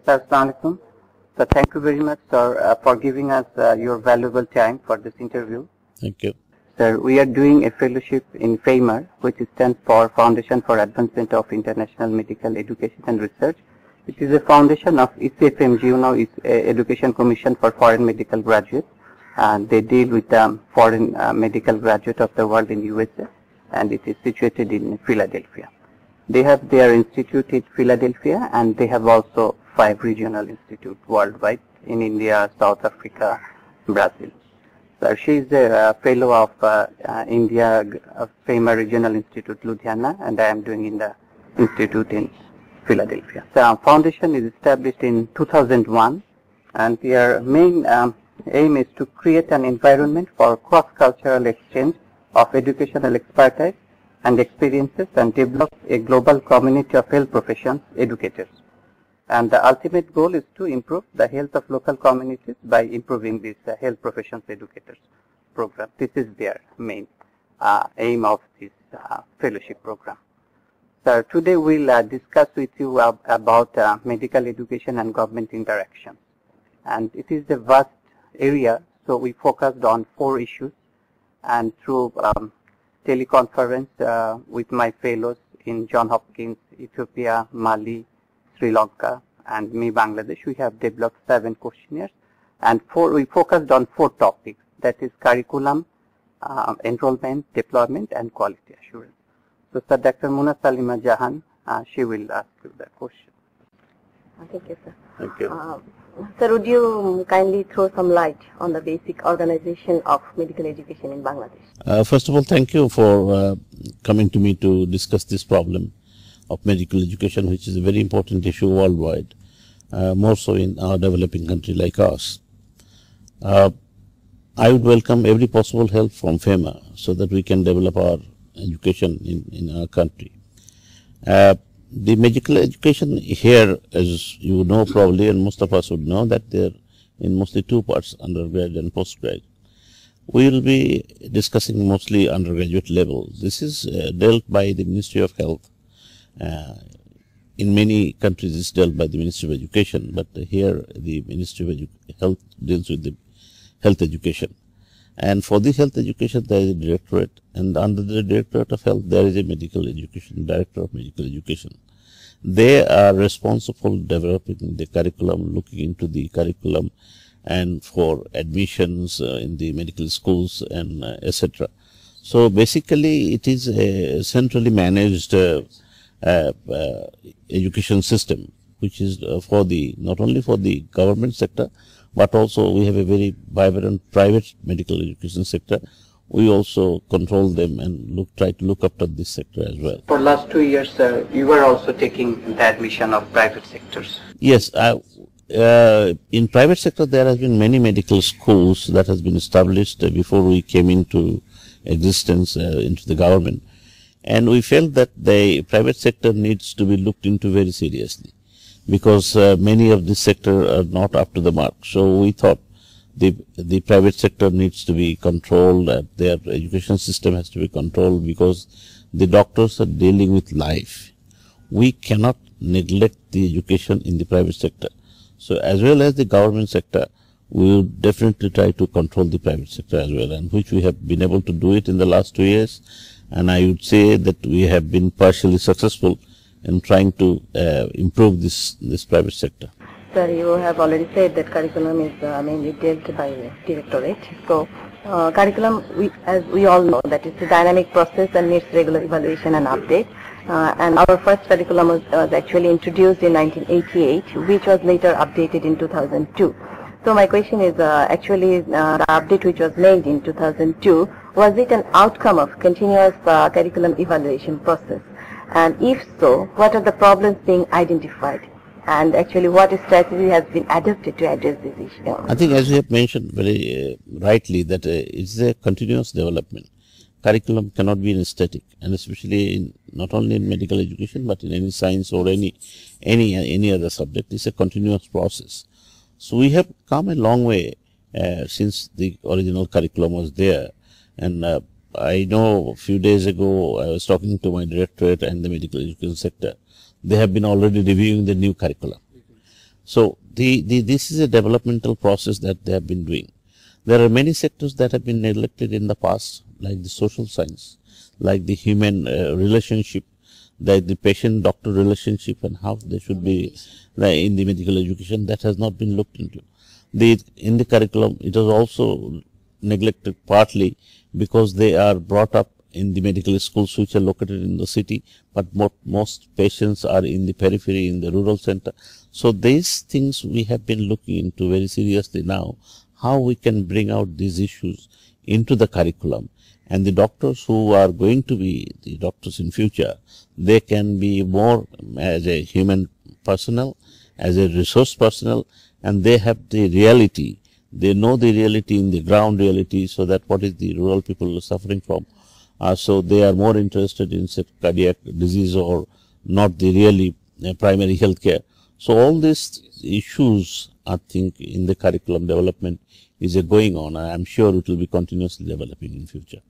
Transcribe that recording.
Sir, Assalamu alaikum. So thank you very much, sir, for giving us your valuable time for this interview. Thank you. Sir, we are doing a fellowship in FAIMER, which stands for Foundation for Advancement of International Medical Education and Research. It is a foundation of ECFMG, it's Education Commission for Foreign Medical Graduates, and they deal with foreign medical graduates of the world in USA, and it is situated in Philadelphia. They have their institute in Philadelphia, and they have also 5 regional institutes worldwide in India, South Africa, Brazil. So she is a fellow of India FAIMER Regional Institute, Ludhiana, and I am doing in the institute in Philadelphia. The foundation is established in 2001, and their main aim is to create an environment for cross-cultural exchange of educational expertise and experiences and develop a global community of health professions educators. And the ultimate goal is to improve the health of local communities by improving this health professions educators program. This is their main aim of this fellowship program. So today we'll discuss with you about medical education and government interaction. And it is a vast area, so we focused on 4 issues, and through teleconference with my fellows in Johns Hopkins, Ethiopia, Mali, Sri Lanka, and me, Bangladesh, we have developed 7 questionnaires, and we focused on 4 topics, that is curriculum, enrollment, deployment, and quality assurance. So, Sir, Dr. Muna Salima Jahan, she will ask you the question. Thank you, sir. Thank you. Sir, would you kindly throw some light on the basic organization of medical education in Bangladesh? First of all, thank you for coming to me to discuss this problem of medical education, which is a very important issue worldwide, more so in our developing country like ours. I would welcome every possible help from FAIMER so that we can develop our education in our country. The medical education here, as you know probably, and most of us would know, that there are in mostly 2 parts, undergrad and postgrad. We will be discussing mostly undergraduate level. This is dealt by the Ministry of Health. In many countries it's dealt by the Ministry of Education, but here the Ministry of Health deals with the health education. And for the health education there is a directorate, and under the Directorate of Health there is a medical education, Director of Medical Education. They are responsible for developing the curriculum, looking into the curriculum, and for admissions in the medical schools and etc. So basically it is a centrally managed education system, which is for the not only for the government sector, but also we have a very vibrant private medical education sector. We also control them and try to look after this sector as well. For last 2 years, sir, you were also taking the admission of private sectors. Yes, in private sector there has been many medical schools that has been established before we came into existence into the government, and we felt that the private sector needs to be looked into very seriously, because many of this sector are not up to the mark. So we thought the private sector needs to be controlled, their education system has to be controlled, because the doctors are dealing with life. We cannot neglect the education in the private sector. So as well as the government sector, we will definitely try to control the private sector as well, and which we have been able to do it in the last 2 years. And I would say that we have been partially successful in trying to improve this private sector. Sir, you have already said that curriculum is mainly dealt by the Directorate. So, curriculum, as we all know, that it's a dynamic process and needs regular evaluation and update. And our first curriculum was actually introduced in 1988, which was later updated in 2002. So my question is, actually, the update which was made in 2002, was it an outcome of continuous curriculum evaluation process? And if so, what are the problems being identified? And actually, what strategy has been adopted to address this issue? I think, as you have mentioned very rightly, that it's a continuous development. Curriculum cannot be static, and especially not only in medical education, but in any science or any other subject, it's a continuous process. So we have come a long way since the original curriculum was there, and I know a few days ago I was talking to my directorate and the medical education sector. They have been already reviewing the new curriculum. So this is a developmental process that they have been doing. There are many sectors that have been neglected in the past, like the social science, like the human relationship, like the patient-doctor relationship and how they should be in the medical education. That has not been looked into. In the curriculum, it is also neglected partly because they are brought up in the medical schools which are located in the city, but most patients are in the periphery, in the rural center. So these things we have been looking into very seriously now, how we can bring out these issues into the curriculum. And the doctors who are going to be the doctors in future, they can be more as a human personnel, as a resource personnel, and they have the reality. They know the reality in the ground reality, so that what is the rural people suffering from. So they are more interested in say, cardiac disease or not the really primary health care. So all these issues, I think, in the curriculum development is going on. I am sure it will be continuously developing in future.